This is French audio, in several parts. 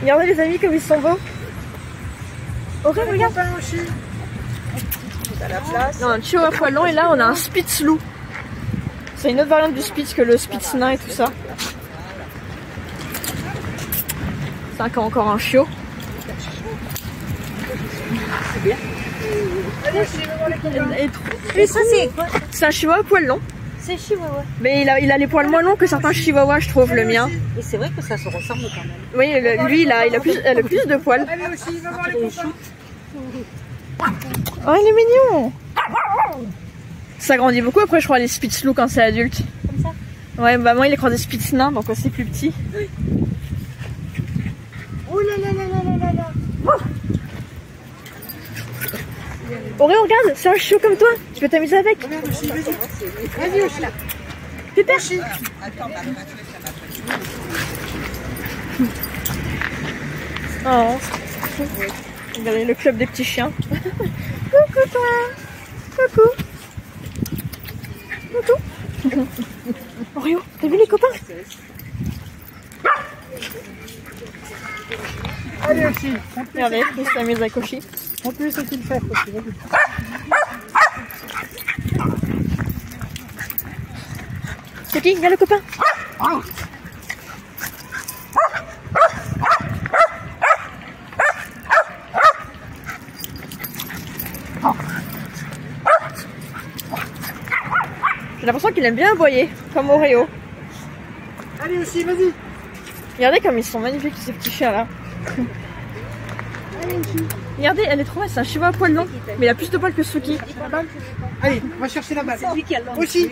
Regardez les amis comme ils sont beaux. Auré, regarde. Non, un chihuahua poil long et là on a un spitz loup. C'est une autre variante du spitz que le spitz nain et tout ça. C'est encore un chiot. C'est bien. Et ça c'est quoi? C'est un chihuahua poil long. C'est chihuahua. Mais il a les poils moins longs que certains chihuahuas, je trouve, le mien. Et c'est vrai que ça se ressemble quand même. Oui, lui elle a plus de poils. Oh, il est mignon. Ça grandit beaucoup après, je crois, les spitz loups quand c'est adulte. Comme ça? Ouais, bah moi il est croisé des spitz nains, donc c'est plus petit. Oh là là là là là là. Auré, regarde, c'est un chiot comme toi, tu peux t'amuser avec. Vas-y, Oshi. Pépère. Oh. Regardez le club des petits chiens. Coucou toi. Coucou. Coucou. Oreo, t'as vu les copains? Allez, Oshi. Regardez, il s'amuse avec Oshi. En plus, c'est qu'il fait. C'est qui? Viens le copain. J'ai l'impression qu'il aime bien aboyer, comme Oreo. Allez, Oshi, vas-y. Regardez comme ils sont magnifiques ces petits chiens là. Allez, Oshi. Regardez, elle est trop belle, c'est un chihuahua poil long, mais il a plus de poils que Suki. Allez, on va chercher la balle. C'est lui qui a l'envie. Oshi.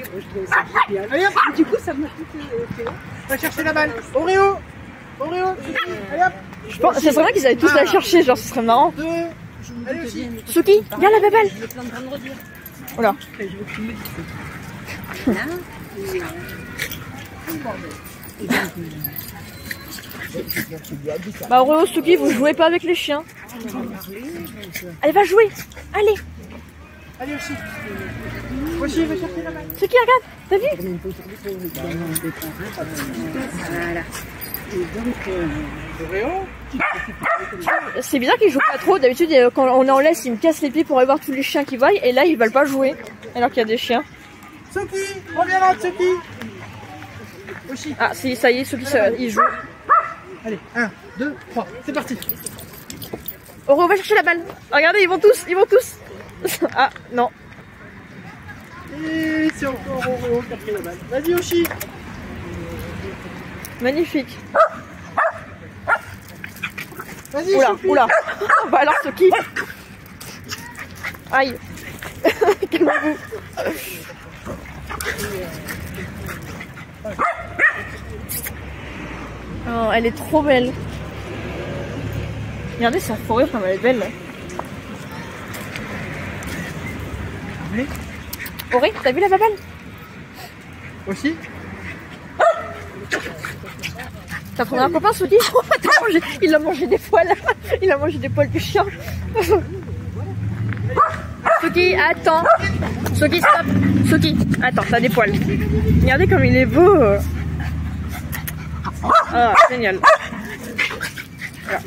Allez, hop. Du coup, ça m'a coûté. On va chercher la balle. Oreo. Oreo. Allez, hop. Je pense, c'est vrai qu'ils allaient tous la chercher, genre ce serait marrant. Allez, Oshi. Suki, viens la balle. Oh là. Bah Oreo, Suki, vous jouez pas avec les chiens. Elle va jouer. Allez. Allez, Oshi. Oshi, va chercher la balle. Suki, regarde. T'as vu? Voilà. Et donc, Oreo. C'est bizarre qu'ils jouent pas trop. D'habitude, quand on en laisse, ils me cassent les pieds pour aller voir tous les chiens qui voient. Et là, ils veulent pas jouer. Alors qu'il y a des chiens. Suki, reviens là, Suki. Oshi. Ah, si, ça y est, Suki, il joue. Allez, 1, 2, 3, c'est parti. Oreo, va chercher la balle. Regardez, ils vont tous. Ah, non. Et c'est encore Oreo qui a pris la balle. Vas-y, Oshi. Magnifique. Vas-y, Oula, Choupi. oula. Bah alors, Suki. Aïe. Calmez-vous. Oh, elle est trop belle. Regardez sa fourrure comme elle est belle. Oui. Auré, t'as vu la babale? Oshi. T'as trouvé un copain, Suki? Oh, il a mangé des poils. Il a mangé des poils du chien. Suki, attends. Suki, stop. Suki, attends, t'as des poils. Regardez comme il est beau. Ah, génial. Voilà.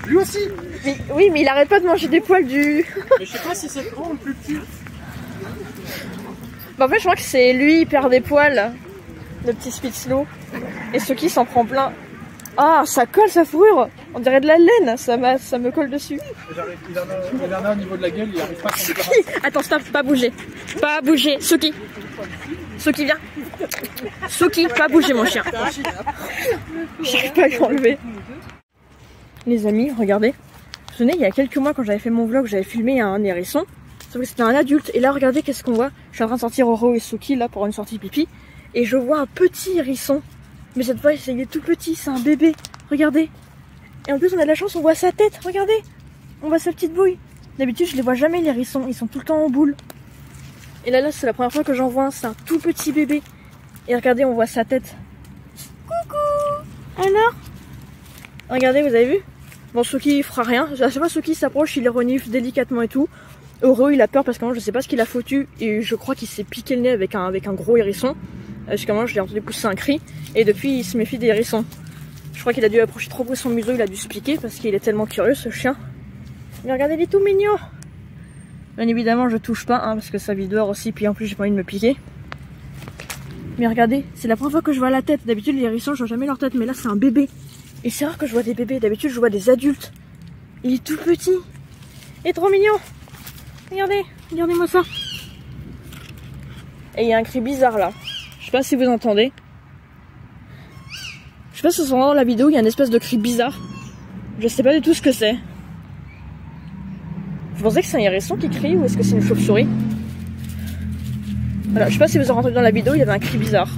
Lui aussi. Mais, oui, mais il arrête pas de manger des poils du... Mais je sais pas si c'est grand ou plus petit. Bah en fait, je crois que c'est lui, il perd des poils. Le petit Spitzlo. Et Suki s'en prend plein. Ah, ça colle sa fourrure. On dirait de la laine. Ça me colle dessus. Il en a au niveau de la gueule, il arrive pas à Suki, attends, stop, pas bouger. Pas bouger. Suki. Suki, viens. Suki, pas bouger mon chien. J'arrive pas à lui enlever. Les amis, regardez. Vous vous souvenez, il y a quelques mois quand j'avais fait mon vlog, j'avais filmé un hérisson. Sauf que c'était un adulte. Et là, regardez qu'est-ce qu'on voit. Je suis en train de sortir Oreo et Suki là pour une sortie pipi. Et je vois un petit hérisson. Mais cette fois, il est tout petit, c'est un bébé. Regardez. Et en plus, on a de la chance, on voit sa tête. Regardez. On voit sa petite bouille. D'habitude, je les vois jamais, les hérissons. Ils sont tout le temps en boule. Et là, c'est la première fois que j'en vois un. C'est un tout petit bébé. Et regardez, on voit sa tête. Coucou. Alors? Regardez, vous avez vu? Bon, Suki, il fera rien. À chaque fois, Suki s'approche, il les renifle délicatement et tout. Heureux, il a peur parce que moi, je sais pas ce qu'il a foutu. Et je crois qu'il s'est piqué le nez avec un gros hérisson. Jusqu'à moi, je l'ai entendu pousser un cri. Et depuis, il se méfie des hérissons. Je crois qu'il a dû approcher trop près son museau, il a dû se piquer parce qu'il est tellement curieux, ce chien. Mais regardez, il est tout mignon. Bien évidemment, je touche pas, hein, parce que ça vit dehors aussi, puis en plus, j'ai pas envie de me piquer. Mais regardez, c'est la première fois que je vois la tête. D'habitude, les hérissons, je vois jamais leur tête, mais là, c'est un bébé. Et c'est rare que je vois des bébés. D'habitude, je vois des adultes. Il est tout petit. Il est trop mignon. Regardez, regardez-moi ça. Et il y a un cri bizarre là. Je sais pas si vous entendez. Je sais pas si vous entendez dans la vidéo, il y a une espèce de cri bizarre. Je sais pas du tout ce que c'est. Vous pensez que c'est un hérisson qui crie ou est-ce que c'est une chauve-souris? Voilà, je sais pas si vous avez entendu dans la vidéo, il y avait un cri bizarre.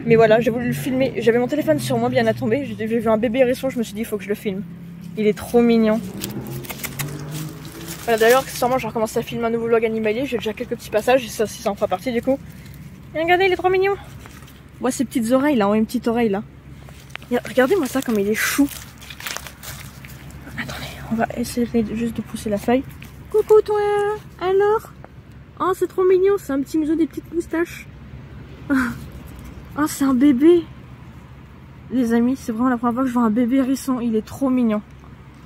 Mais voilà, j'ai voulu le filmer. J'avais mon téléphone sur moi bien à tomber. J'ai vu un bébé hérisson, je me suis dit il faut que je le filme. Il est trop mignon. Voilà, d'ailleurs, sûrement, je recommence à filmer un nouveau vlog animalier. J'ai déjà quelques petits passages, et ça en fera partie du coup. Et regardez, il est trop mignon. Voit ses petites oreilles là, on a une petite oreille là. Regardez-moi ça, comme il est chou. Attendez, on va essayer juste de pousser la feuille. Coucou toi, alors? Oh, c'est trop mignon, c'est un petit museau, des petites moustaches. Oh, c'est un bébé. Les amis, c'est vraiment la première fois que je vois un bébé hérisson. Il est trop mignon.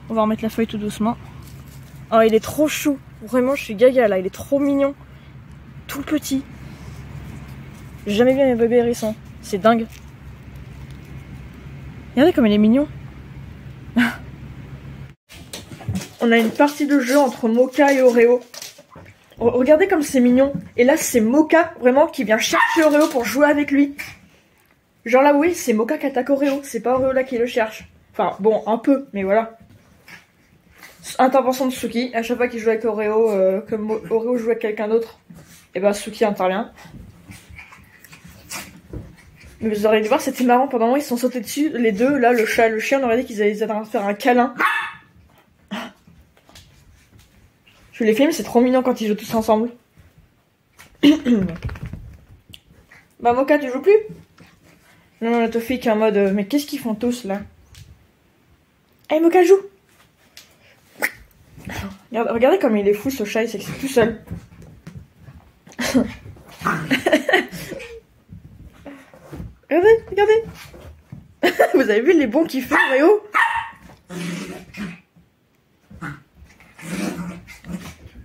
On va remettre la feuille tout doucement. Oh, il est trop chou. Vraiment, je suis gaga là. Il est trop mignon. Tout petit. J'ai jamais vu un bébé hérisson. C'est dingue. Regardez comme il est mignon. On a une partie de jeu entre Mocha et Oreo. Regardez comme c'est mignon. Et là, c'est Mocha, vraiment, qui vient chercher Oreo pour jouer avec lui. Genre là, oui, c'est Mocha qui attaque Oreo. C'est pas Oreo là qui le cherche. Enfin, bon, un peu, mais voilà. Intervention de Suki. À chaque fois qu'il joue avec Oreo, comme Oreo joue avec quelqu'un d'autre, et ben Suki intervient. Mais vous auriez dû voir, c'était marrant. Pendant un moment, ils se sont sautés dessus. Les deux, là, le chat et le chien, on aurait dit qu'ils allaient en train de faire un câlin. Je les filme, c'est trop mignon quand ils jouent tous ensemble. Bah Mocha, tu joues plus? Non, la Tofik est en mode mais qu'est-ce qu'ils font tous là? Allez Mocha, joue. Regardez comme il est fou ce chat, il s'excite tout seul. Regardez. Vous avez vu les bons qu'il fait, Réo?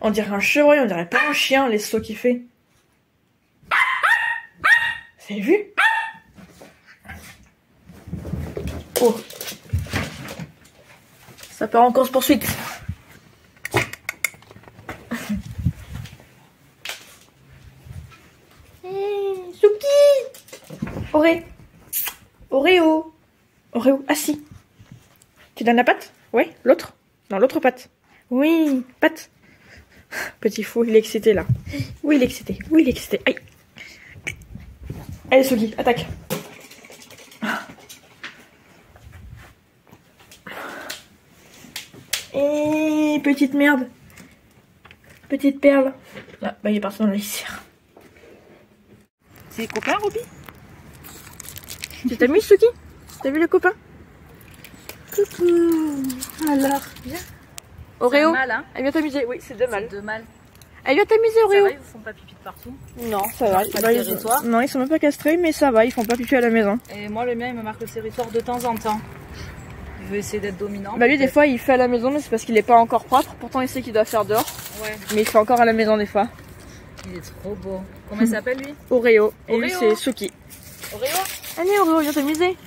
On dirait un chevreuil, on dirait pas un chien, les sauts qu'il fait. Vous avez vu? Oh. Ça part en course poursuite. Suki! Oreo! Assis. Tu donnes la patte? Ouais, l'autre? Non, l'autre patte. Oui, patte. Petit fou, il est excité là. Oui, il est excité. Aïe. Allez, Suki, attaque. Et petite merde. Petite perle. Ah, bah il est parti dans la litière. C'est les copains, Roby? Tu t'amuses, Suki? T'as vu le copain? Coucou. Alors, viens. Oreo, mal, hein. Elle vient t'amuser. Oui, c'est deux mal. Elle vient t'amuser, Oreo. Ça va, ils vous font pas pipi de partout? Non, ça va. Non, ils sont même pas castrés, mais ça va, ils font pas pipi à la maison. Et moi, le mien, il me marque le territoire de temps en temps. Il veut essayer d'être dominant. Bah lui, des fois, il fait à la maison, mais c'est parce qu'il est pas encore propre. Pourtant, il sait qu'il doit faire dehors. Ouais. Mais il fait encore à la maison des fois. Il est trop beau. Comment il s'appelle, lui? Oreo. Et lui, c'est Suki. Oreo? Allez, Oreo, viens t'amuser.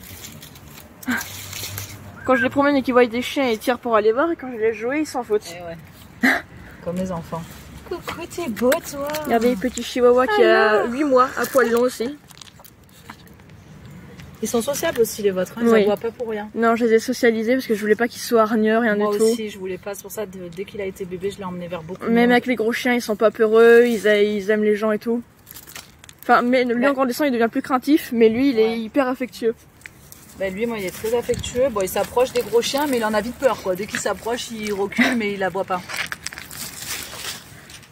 Quand je les promène et qu'ils voient des chiens, ils tirent pour aller voir. Et quand je les joue, ils s'en foutent. Eh ouais. Comme les enfants. Coucou, t'es beau, toi. Regardez, petit chihuahua qui a 8 mois, à poil long aussi. Ils sont sociables aussi, les vôtres. Hein. Ils oui. en voient pas pour rien. Non, je les ai socialisés parce que je voulais pas qu'ils soient hargneux, rien moi du tout. Moi aussi, je voulais pas. C'est pour ça, dès qu'il a été bébé, je l'ai emmené vers beaucoup. Même avec les gros chiens, ils sont pas peureux, ils aiment les gens et tout. Enfin, mais lui, en grandissant, il devient plus craintif, mais lui, il est hyper affectueux. Bah lui, moi, il est très affectueux. Bon, il s'approche des gros chiens, mais il en a vite peur, quoi. Dès qu'il s'approche, il recule, mais il aboie pas.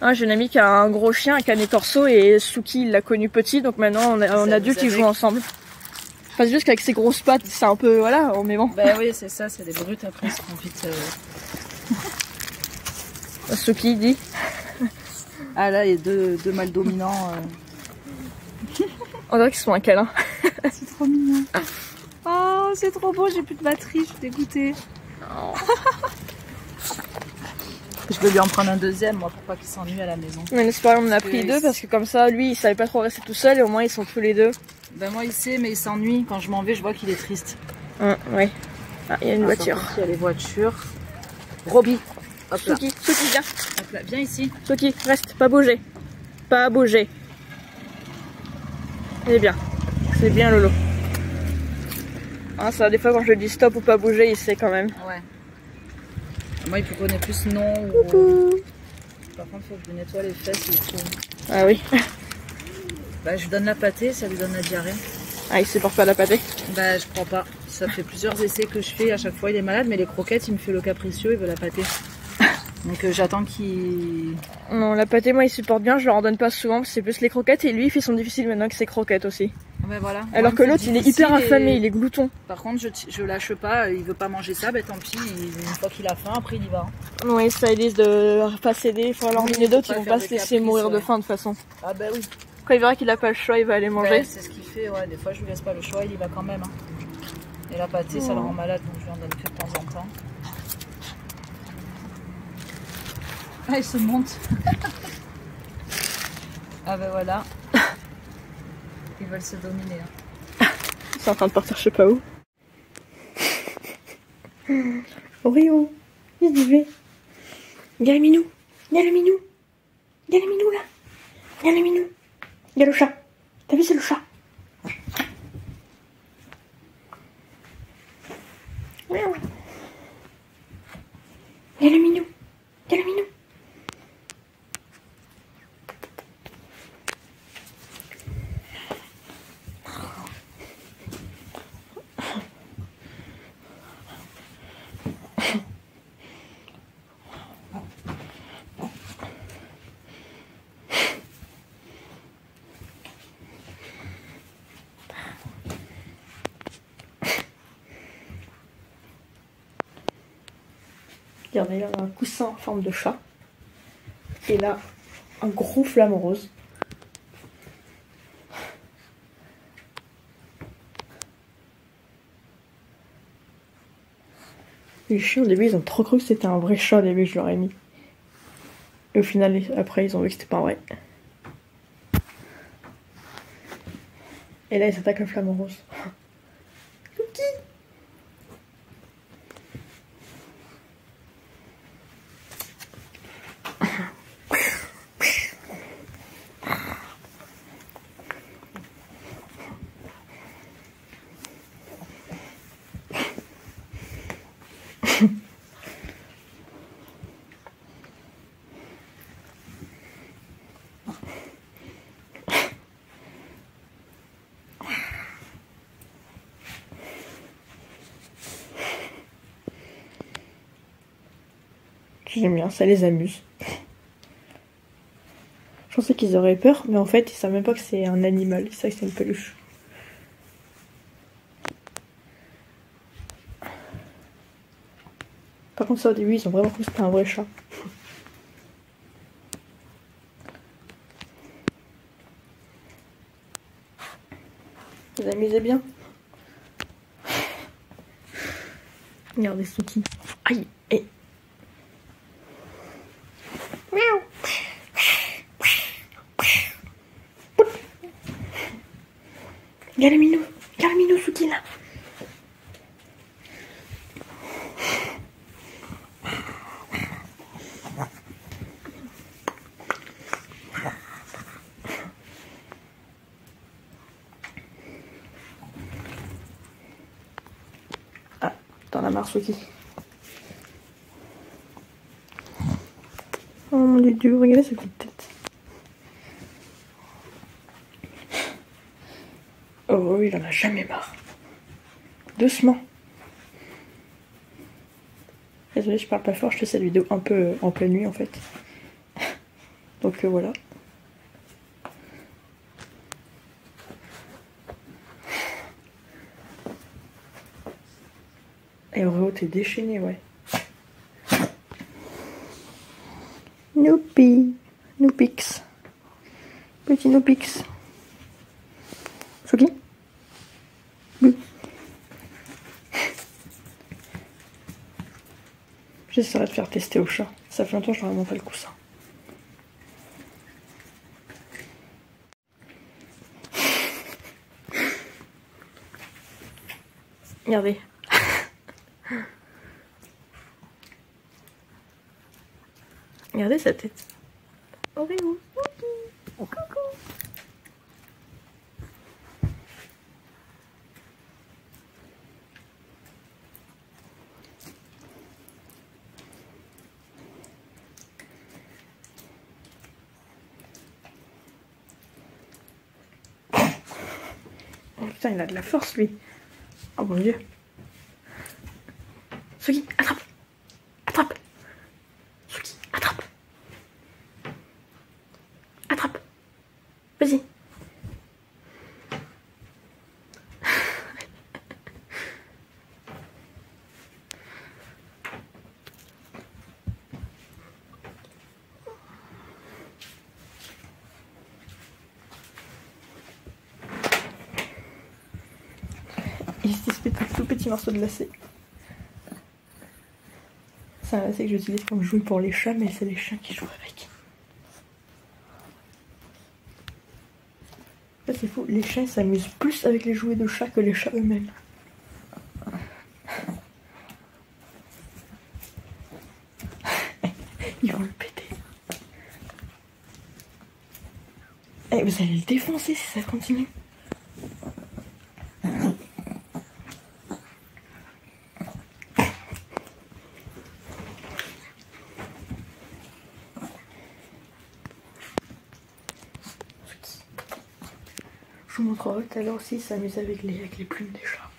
Ah, j'ai une amie qui a un gros chien, un canet corso, et Suki, il l'a connu petit, donc maintenant, on adulte, ils jouent ensemble. Enfin, c'est juste qu'avec ses grosses pattes, c'est un peu, voilà, mais bon. Bah oui, c'est ça, c'est des brutes, après, ils seront vite... Suki dit. Ah là, il y a deux mâles dominants. On dirait qu'ils sont un câlin. C'est trop mignon. Oh, c'est trop beau, j'ai plus de batterie, je suis dégoûtée. Oh. Je vais lui en prendre un deuxième, moi, pour pas qu'il s'ennuie à la maison. Mais c'est pareil, on en a pris deux parce que comme ça, lui, il savait pas trop rester tout seul et au moins ils sont tous les deux. Ben moi, il sait, mais il s'ennuie. Quand je m'en vais, je vois qu'il est triste. Ouais. Ah, il y a une voiture. Il y a les voitures. Roby. Hop là. Suki, viens. Hop là, viens ici. Suki, reste, pas bouger. Pas bouger. C'est bien. C'est bien, Lolo. Hein, ça, des fois, quand je dis stop ou pas bouger, il sait quand même. Ouais. Moi, il peut connaître plus non Coucou. ou... Par contre, il faut que je lui nettoie les fesses et tout. Ah oui. Bah, je lui donne la pâtée, ça lui donne la diarrhée. Ah, il supporte pas la pâtée? Bah, je crois pas. Ça fait plusieurs essais que je fais. À chaque fois, il est malade, mais les croquettes, il me fait le capricieux, il veut la pâtée. Donc, j'attends qu'il... Non, la pâtée, moi, il supporte bien. Je leur en donne pas souvent. C'est plus les croquettes. Et lui, ils sont difficiles maintenant que ses croquettes aussi. Ben voilà. Alors que l'autre, il est hyper affamé, il est glouton. Par contre, je lâche pas, il veut pas manger ça, ben tant pis, une fois qu'il a faim, après il y va. Oui, ça, ils disent de pas céder, il faut leur donner d'autres, ils vont pas se laisser mourir de faim de toute façon. Ah bah oui. Quand il verra qu'il a pas le choix, il va aller manger. Ouais, c'est ce qu'il fait, ouais, des fois je lui laisse pas le choix, il y va quand même. Hein. Et la pâtée, ça le rend malade, donc je lui en donne que de temps en temps. Ah, il se monte. Ah ben voilà. Ils veulent se dominer. Hein. Ils sont en train de partir je sais pas où. Oreo, il y va. Il y a le minou. Il y a le minou. Il y a le minou là. Il y a le minou. Il y a le chat. T'as vu, c'est le chat. Il y a le minou. Il y a le minou. Regardez, là, on a un coussin en forme de chat. Et là, un gros flamant rose. Les chiens, au début, ils ont trop cru que c'était un vrai chat. Au début, je leur ai mis. Et au final, après, ils ont vu que c'était pas vrai. Et là, ils s'attaquent le flamant rose. Cookie. J'aime bien, ça les amuse. Je pensais qu'ils auraient peur, mais en fait, ils savent même pas que c'est un animal. Ils savent que c'est une peluche. Par contre, ça, au début, ils ont vraiment cru que c'était un vrai chat. Vous amusez bien. Regardez Suki. Aïe, et... Miaou. Regarde le minou Suki là. Ah, t'en as marre Suki. Oh mon dieu, regardez sa petite tête. Oh, il en a jamais marre. Doucement. Désolée, je parle pas fort, je fais cette vidéo un peu en pleine nuit en fait. Donc voilà. Et Oreo, t'es déchaîné, ouais. Noupi. Noupix. Petit Noupix. J'essaierai de faire tester au chat. Ça fait longtemps que je leur ai montré le coussin. Regardez. Regardez sa tête. Oreo. Coucou. Oh putain, il a de la force lui. Oh mon dieu. Suki, attrape. Attrape. Suki, attrape. Attrape. Vas-y. Il se dispute un tout petit morceau de lacet. C'est un lacet que j'utilise comme jouet pour les chats, mais c'est les chiens qui jouent avec. En fait, c'est fou, les chiens s'amusent plus avec les jouets de chats que les chats eux-mêmes. Ils vont le péter. Eh, vous allez le défoncer si ça continue. Je vous montrerai tout à l'heure aussi, il s'amuse avec les plumes des chats.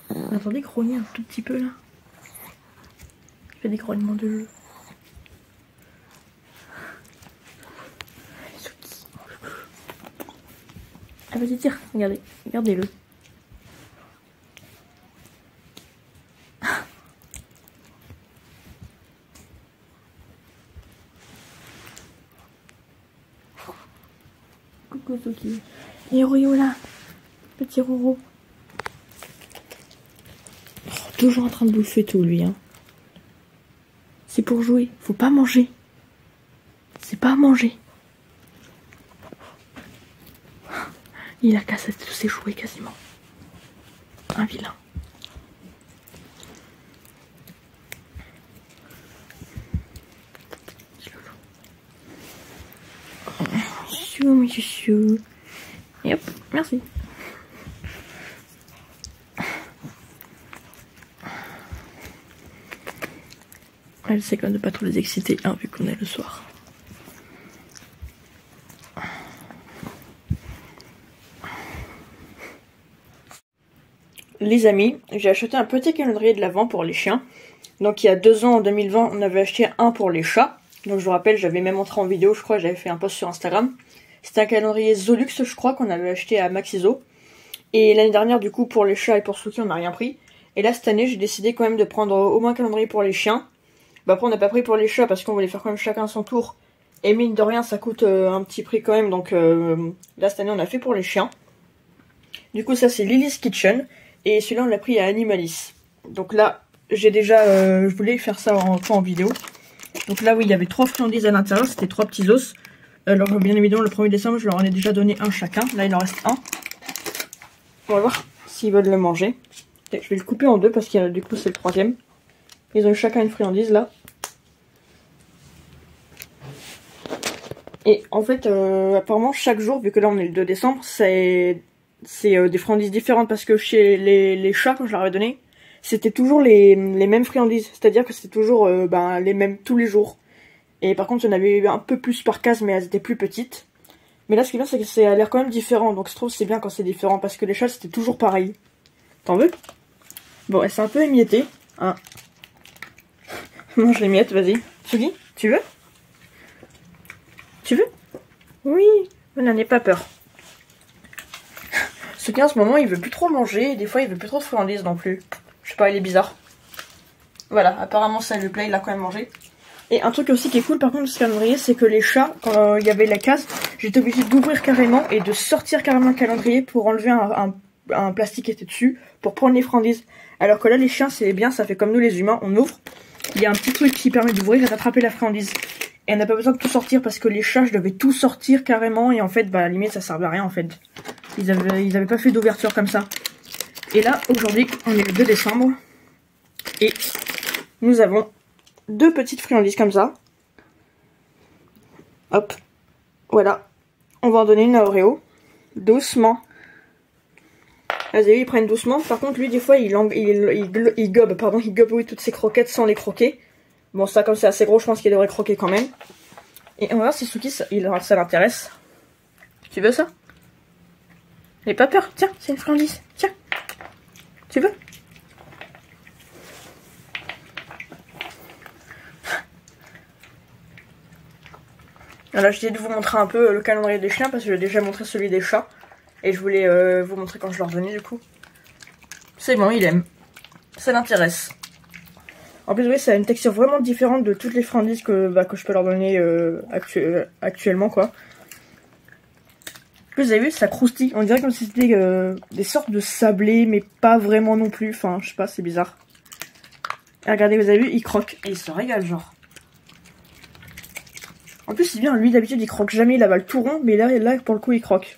Vous entendez grogner un tout petit peu là? Il fait des grognements de jeu. Ah vas-y tire, regardez, regardez-le. Coucou Suki. Et Oreo là, petit Roro. Oh, toujours en train de bouffer tout lui hein. C'est pour jouer, faut pas manger. C'est pas à manger. Il a cassé tous ses jouets quasiment. Un vilain. Chou, mon chouchou. Et hop, merci. Elle sait quand même de pas trop les exciter, hein, vu qu'on est le soir. Les amis, j'ai acheté un petit calendrier de l'Avent pour les chiens. Donc il y a 2 ans, en 2020, on avait acheté un pour les chats. Donc je vous rappelle, j'avais même montré en vidéo, je crois, j'avais fait un post sur Instagram. C'était un calendrier Zolux, je crois, qu'on avait acheté à Maxiso. Et l'année dernière, du coup, pour les chats et pour Suki, on n'a rien pris. Et là, cette année, j'ai décidé quand même de prendre au moins un calendrier pour les chiens. Bah après, on n'a pas pris pour les chats parce qu'on voulait faire quand même chacun son tour. Et mine de rien, ça coûte un petit prix quand même. Donc là, cette année, on a fait pour les chiens. Du coup, ça, c'est Lily's Kitchen. Et celui-là, on l'a pris à Animalis. Donc là, j'ai déjà... je voulais faire ça en vidéo. Donc là, oui, il y avait 3 friandises à l'intérieur. C'était 3 petits os. Alors, bien évidemment, le 1er décembre, je leur en ai déjà donné un chacun. Là, il en reste un. On va voir s'ils veulent le manger. Je vais le couper en deux parce que du coup, c'est le 3e. Ils ont eu chacun une friandise, là. Et en fait, apparemment, chaque jour, vu que là, on est le 2 décembre, c'est des friandises différentes. Parce que chez les chats, quand je leur avais donné, c'était toujours les mêmes friandises. C'est-à-dire que c'était toujours les mêmes tous les jours. Et par contre, il y en avait eu un peu plus par case, mais elles étaient plus petites. Mais là, ce qui est bien, c'est que ça a l'air quand même différent. Donc je trouve que c'est bien quand c'est différent. Parce que les chats, c'était toujours pareil. T'en veux? Bon, elle s'est un peu émiettée. Hein. Mange les miettes, vas-y. Sugi, tu veux? Tu veux? Oui, n'en aie pas peur. Sugi, en ce moment, il veut plus trop manger. Et des fois, il veut plus trop de friandises non plus. Je sais pas, il est bizarre. Voilà, apparemment, ça lui plaît. Il a quand même mangé. Et un truc aussi qui est cool par contre de ce calendrier, c'est que les chats, quand il y avait la case, j'étais obligée d'ouvrir carrément et de sortir carrément le calendrier pour enlever un plastique qui était dessus pour prendre les friandises. Alors que là, les chiens, c'est bien, ça fait comme nous les humains, on ouvre. Il y a un petit truc qui permet d'ouvrir et d'attraper la friandise. Et on n'a pas besoin de tout sortir parce que les chats, je devais tout sortir carrément. Et en fait, bah, à la limite, ça servait à rien en fait. Ils avaient pas fait d'ouverture comme ça. Et là, aujourd'hui, on est le 2 décembre. Et nous avons 2 petites friandises comme ça. Hop. Voilà. On va en donner une à Oreo. Doucement. Là, vous avez vu, ils prennent doucement. Par contre, lui, des fois, il gobe, oui, toutes ses croquettes sans les croquer. Bon, ça, comme c'est assez gros, je pense qu'il devrait croquer quand même. Et on va voir si Suki, ça l'intéresse. Tu veux ça? N'aie pas peur. Tiens, c'est une friandise. Tiens. Tu veux? Alors, j'ai de vous montrer un peu le calendrier des chiens parce que j'ai déjà montré celui des chats. Et je voulais vous montrer quand je leur donnais du coup. C'est bon, il aime. Ça l'intéresse. En plus, oui, ça a une texture vraiment différente de toutes les friandises que je peux leur donner actuellement, quoi. Vous avez vu, ça croustille. On dirait comme si c'était des sortes de sablés, mais pas vraiment non plus. Enfin, je sais pas, c'est bizarre. Et regardez, vous avez vu, il croque. Et il se régale, genre. En plus, c'est bien, lui, d'habitude, il croque jamais, il avale tout rond. Mais là, pour le coup, il croque.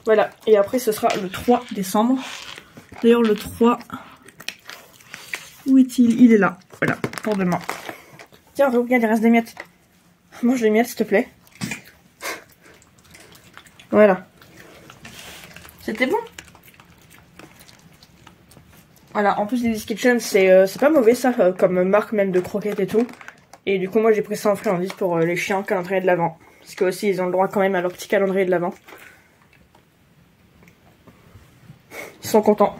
Voilà, et après ce sera le 3 décembre. D'ailleurs le 3, où est-il? Il est là, voilà, pour demain. Tiens, regarde, il reste des miettes. Mange les miettes s'il te plaît. Voilà. C'était bon. Voilà, en plus Lily's Kitchen, c'est pas mauvais ça, comme marque même de croquettes et tout. Et du coup moi j'ai pris ça en friandise pour les chiens, calendrier de l'Avent. Parce que aussi ils ont le droit quand même à leur petit calendrier de l'Avent. Ils sont contents.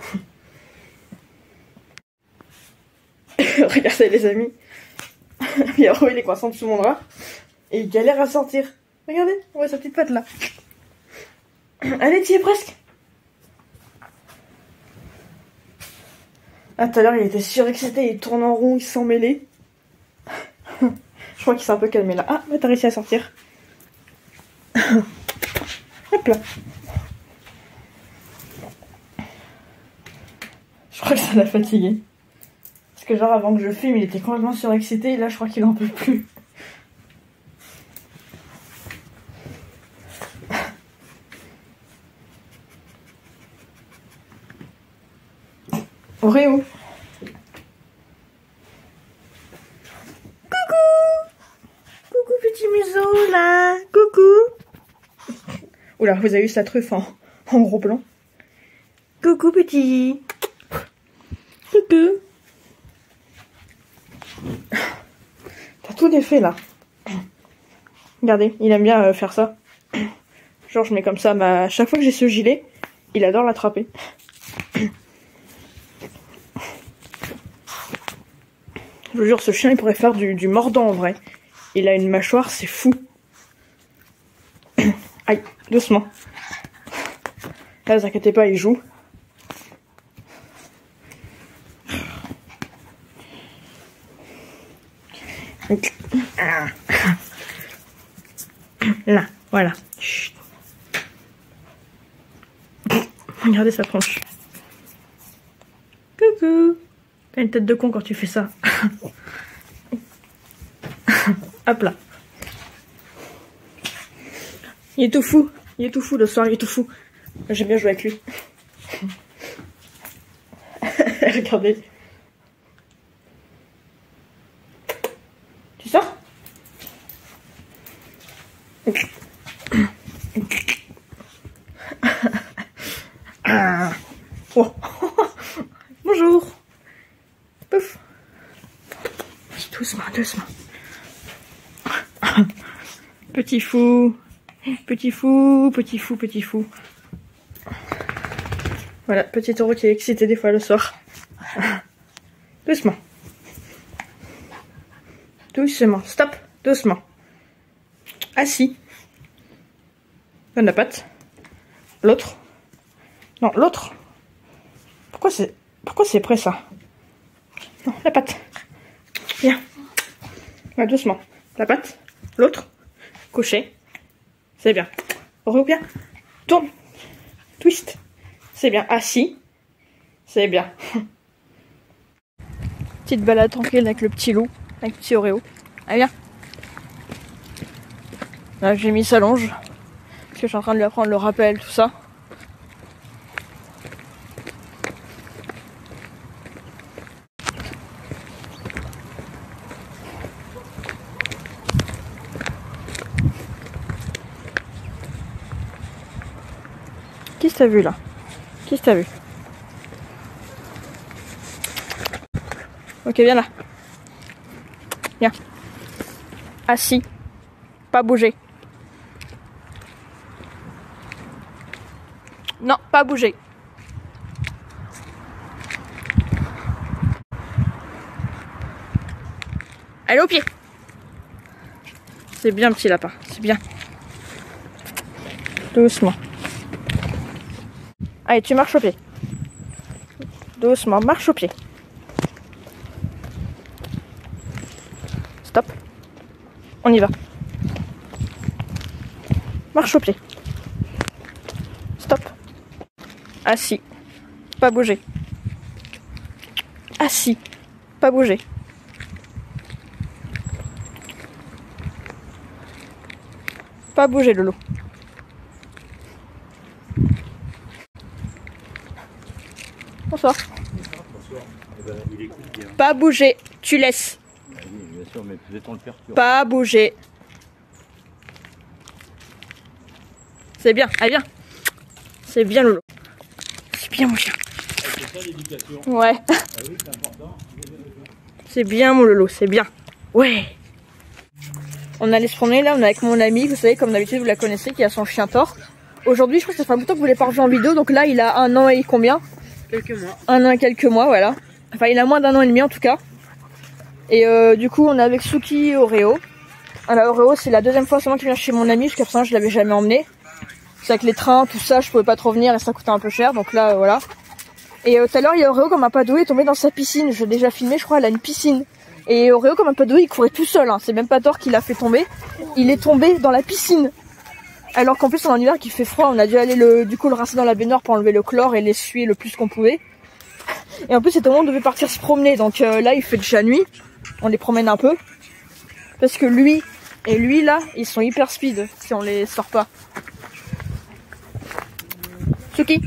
Regardez les amis. Il y a Roy, il est coincé sous mon drap. Et il galère à sortir. Regardez, on voit sa petite patte là. Allez, t'y es presque. Ah, tout à l'heure il était surexcité, il tourne en rond, il s'en mêlait. Je crois qu'il s'est un peu calmé là. Ah, mais t'as réussi à sortir. Hop là. Je crois que ça l'a fatigué. Parce que genre avant que je filme, il était complètement surexcité et là je crois qu'il en peut plus. Oreo. Coucou petit museau là. Coucou. Oula, vous avez vu sa truffe en gros plan. Coucou petit. Coucou. T'as tout défait là. Regardez, il aime bien faire ça. Genre je mets comme ça, à chaque fois que j'ai ce gilet, il adore l'attraper. Je vous jure, ce chien il pourrait faire du mordant en vrai. Il a une mâchoire, c'est fou. Aïe, doucement. Là, vous inquiétez pas, il joue. Là, voilà. Chut. Regardez sa tronche. Coucou. T'as une tête de con quand tu fais ça. Hop là. Il est tout fou. Il est tout fou le soir, il est tout fou. J'aime bien jouer avec lui. Regardez. Tu sors? Oh. Bonjour. Pouf. Doucement, doucement. Petit fou. Petit fou, petit fou, petit fou. Voilà, petit taureau qui est excité des fois le soir. Doucement. Doucement. Stop. Doucement. Assis. Donne la patte. L'autre. Non, l'autre. Pourquoi c'est prêt ça? Non, la patte. Viens. Ouais, doucement. La patte. L'autre. Couché. C'est bien. Oreo bien. Tourne. Twist. C'est bien. Assis. C'est bien. Petite balade tranquille avec le petit loup. Avec le petit Oreo. Allez, viens. Là, j'ai mis sa longe. Parce que je suis en train de lui apprendre le rappel, tout ça. Qui t'a vu là? Qui t'a vu? Ok, viens là. Viens. Assis. Pas bouger. Non, pas bouger. Allez au pied. C'est bien petit lapin, c'est bien. Doucement. Allez, tu marches au pied. Doucement, marche au pied. Stop. On y va. Marche au pied. Stop. Assis. Pas bouger. Assis. Pas bouger. Pas bouger, Lolo. Bonsoir. Bonsoir. Eh ben, il écoute bien. Pas bouger, tu laisses. Ah oui, bien sûr, mais peut-être on le perturbe. Pas bouger. C'est bien, allez viens. C'est bien Lolo. C'est bien mon chien. C'est ça l'éducation. Ouais. Ah oui, c'est important. C'est bien mon Lolo, c'est bien. Ouais. On allait se promener là, on est avec mon ami, vous savez, comme d'habitude vous la connaissez, qui a son chien tort. Aujourd'hui, je crois que ça fait un bout de temps que vous l'avez pas revu en vidéo, donc là il a 1 an et combien? Quelques mois. 1 an et quelques mois, voilà. Enfin, il a moins d'1 an et demi en tout cas. Et du coup, on est avec Suki et Oreo. Alors, Oreo, c'est la deuxième fois seulement qu'il vient chez mon ami, jusqu'à présent, je l'avais jamais emmené. C'est avec les trains, tout ça, je pouvais pas trop venir et ça coûtait un peu cher, donc là, voilà. Et tout à l'heure, il y a Oreo, comme un padoué, est tombé dans sa piscine. Je l'ai déjà filmé, je crois, elle a une piscine. Et Oreo, comme un padoué, il courait tout seul, hein. C'est même pas tort qu'il l'a fait tomber. Il est tombé dans la piscine. Alors qu'en plus, en hiver, qu'il fait froid, on a dû aller du coup le rincer dans la baignoire pour enlever le chlore et l'essuyer le plus qu'on pouvait. Et en plus, c'était au moment où on devait partir se promener. Donc là, il fait déjà nuit. On les promène un peu. Parce que lui et lui, là, ils sont hyper speed si on les sort pas. Suki.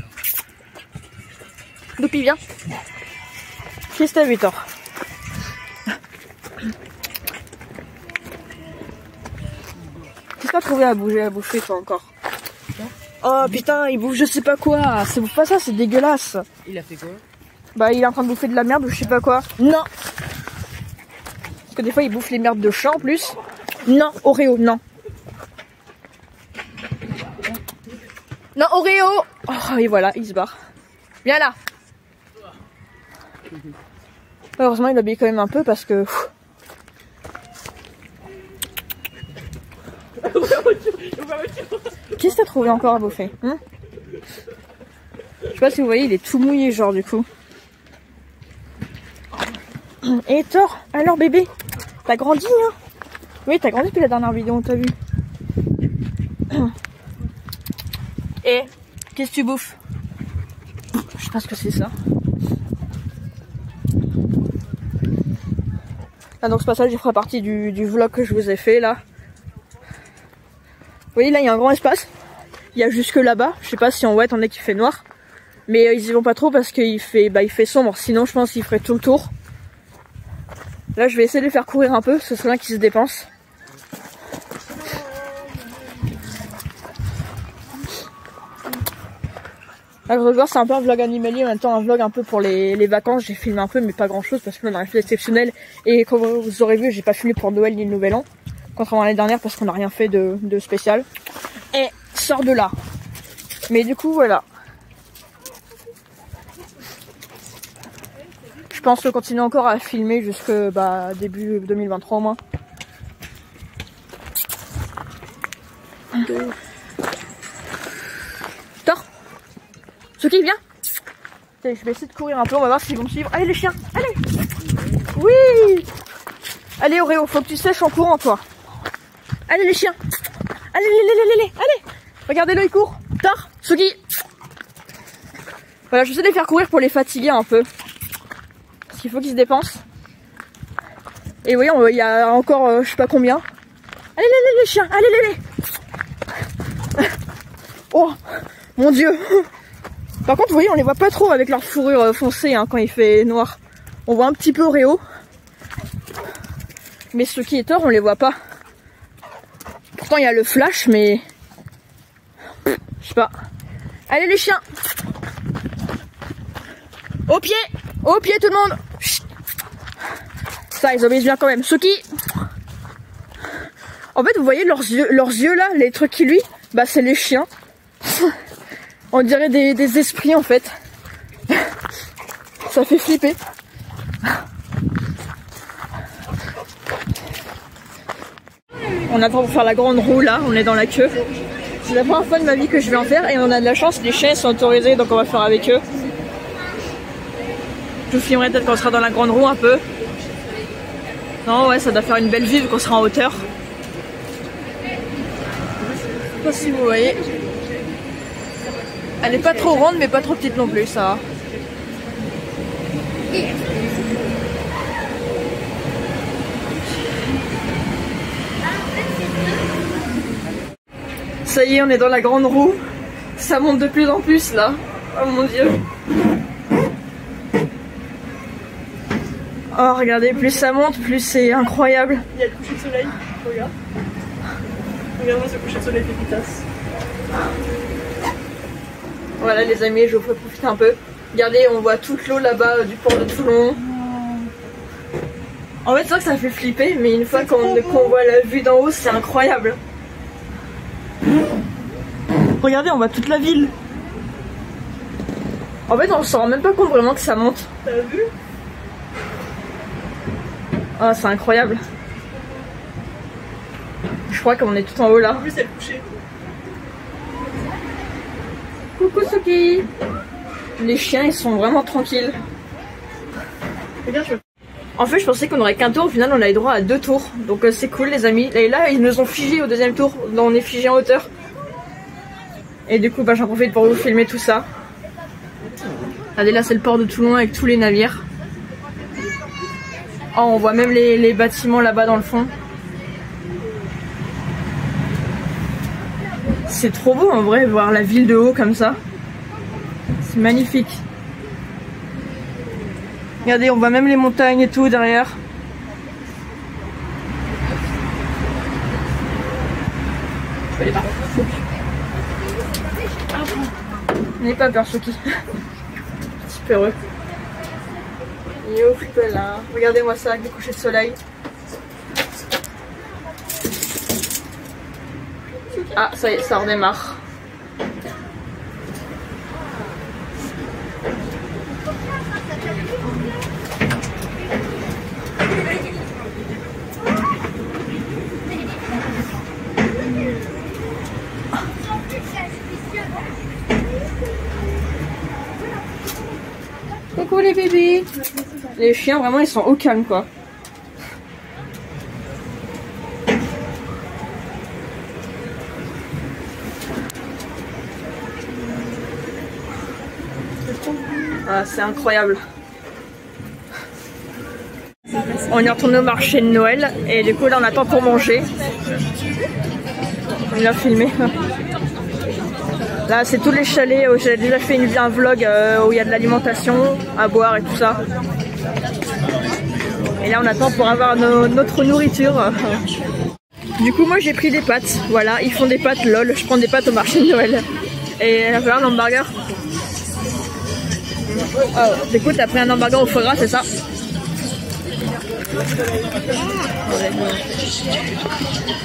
Doupi, viens. Qu'est-ce que t'as vu, Thor? Qu'est-ce que t'as trouvé à bouger, à bouffer, toi, encore? Oh putain, il bouffe je sais pas quoi. C'est pas ça, c'est dégueulasse. Il a fait quoi? Bah, il est en train de bouffer de la merde ou je sais pas quoi. Non. Parce que des fois, il bouffe les merdes de chat en plus. Non, Oreo, non. Non, Oreo. Oh, et voilà, il se barre. Viens là. Heureusement, il obéit quand même un peu parce que... Qu'est-ce que t'as trouvé encore à bouffer, hein? Je sais pas si vous voyez, il est tout mouillé, genre, du coup. Et Thor, alors bébé, t'as grandi, hein? Oui, t'as grandi depuis la dernière vidéo, on t'a vu. Et qu'est-ce que tu bouffes? Je sais pas ce que c'est ça. Ah, donc ce passage, il fera partie du vlog que je vous ai fait, là. Vous voyez, là, il y a un grand espace. Il y a jusque là-bas. Je sais pas si en haut, on est qu'il fait noir. Mais ils y vont pas trop parce qu'il fait, il fait sombre. Sinon, je pense qu'il ferait tout le tour. Là, je vais essayer de les faire courir un peu. Ce serait bien qu'ils se dépensent. Là, je voir, c'est un peu un vlog animalier. En même temps, un vlog un peu pour les vacances. J'ai filmé un peu, mais pas grand-chose parce que là, on a rien fait d'exceptionnel. Et comme vous aurez vu, j'ai pas filmé pour Noël ni le Nouvel An. Contrairement à l'année dernière parce qu'on n'a rien fait de spécial. Et sort de là. Mais du coup, voilà. Je pense continuer encore à filmer jusque début 2023 au moins. Thor, Suki, viens. Je vais essayer de courir un peu, on va voir s'ils vont me suivre. Allez les chiens, allez. Oui. Allez Oreo, faut que tu sèches en courant toi. Allez les chiens. Allez, allez. Regardez-le, il court. Tard, Suki. Voilà, je sais les faire courir pour les fatiguer un peu. Parce qu'il faut qu'ils se dépensent. Et oui, il y a encore je sais pas combien. Allez les chiens, allez. Oh, mon Dieu. Par contre, vous voyez, on les voit pas trop avec leur fourrure foncée hein, quand il fait noir. On voit un petit peu Oreo. Mais Suki et Thor, on les voit pas. Pourtant, il y a le flash, mais... je sais pas. Allez les chiens. Au pied tout le monde. Chut. Ça, ils obéissent bien quand même. Suki. En fait, vous voyez leurs yeux là, les trucs qui luisent, bah c'est les chiens. On dirait des esprits en fait. Ça fait flipper. On attend pour faire la grande roue là, on est dans la queue. C'est la première fois de ma vie que je vais en faire et on a de la chance, les chiens sont autorisés donc on va faire avec eux. Je vous filmerai peut-être quand on sera dans la grande roue un peu. Non ouais, ça doit faire une belle vue vu qu'on sera en hauteur. Je sais pas si vous voyez. Elle est pas trop grande mais pas trop petite non plus, ça va. Ça y est, on est dans la grande roue. Ça monte de plus en plus là. Oh mon Dieu. Oh regardez, plus ça monte, plus c'est incroyable. Il y a le coucher de soleil, regarde. Regarde-moi ce coucher de soleil efficace. Voilà les amis, je vous ferai profiter un peu. Regardez, on voit toute l'eau là-bas du port de Toulon. En fait c'est vrai que ça fait flipper, mais une fois qu'on voit la vue d'en haut, c'est incroyable. Regardez, on voit toute la ville. En fait on se rend même pas compte vraiment que ça monte. T'as vu? Oh c'est incroyable. Je crois qu'on est tout en haut là. En plus elle couchait. Coucou Suki. Les chiens ils sont vraiment tranquilles. En fait je pensais qu'on aurait qu'un tour, au final on a eu droit à 2 tours. Donc c'est cool les amis. Et là ils nous ont figé au deuxième tour, donc on est figé en hauteur. Et du coup bah, j'en profite pour vous filmer tout ça. Regardez là c'est le port de Toulon avec tous les navires. Oh on voit même les bâtiments là-bas dans le fond. C'est trop beau en vrai, voir la ville de haut comme ça. C'est magnifique. Regardez, on voit même les montagnes et tout derrière. N'ayez pas peur, Suki. Petit peureux. Youf là. Regardez-moi ça avec le coucher de soleil. Ah, ça y est, ça redémarre. Coucou les bébés. Les chiens vraiment ils sont au calme quoi. Ah, c'est incroyable. On est retourné au marché de Noël et du coup là on attend pour manger. On l'a filmé. Là c'est tous les chalets où j'ai déjà fait un vlog où il y a de l'alimentation à boire et tout ça. Et là on attend pour avoir notre nourriture. Du coup moi j'ai pris des pâtes. Voilà, ils font des pâtes lol. Je prends des pâtes au marché de Noël. Et là voilà un hamburger. Oh, du coup t'as pris un hamburger au foie gras, c'est ça?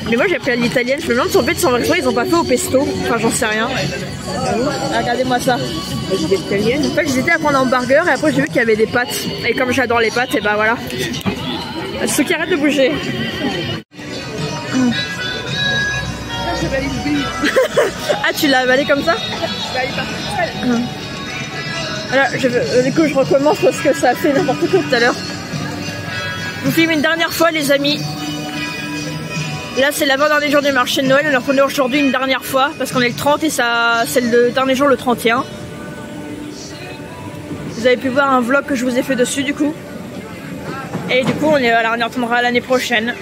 Mais moi j'ai pris à l'italienne, je me demande si en fait ils ont pas fait au pesto, enfin j'en sais rien. Regardez-moi ça. En fait j'hésitais à prendre un hamburger et après j'ai vu qu'il y avait des pâtes. Et comme j'adore les pâtes, et bah voilà. Ceux qui arrêtent de bouger. Ah tu l'as avalé comme ça? Voilà, du coup je recommence parce que ça a fait n'importe quoi tout à l'heure. Je vous filme une dernière fois les amis. Là c'est l'avant-dernier jour du marché de Noël, on est retourné aujourd'hui une dernière fois parce qu'on est le 30 et ça c'est le dernier jour le 31. Vous avez pu voir un vlog que je vous ai fait dessus du coup. Et du coup on y retournera l'année prochaine.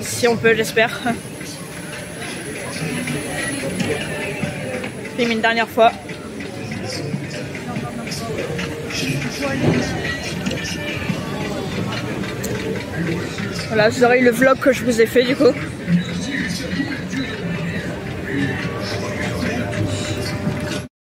Si on peut, j'espère. Je filme une dernière fois. Voilà, vous aurez eu le vlog que je vous ai fait du coup.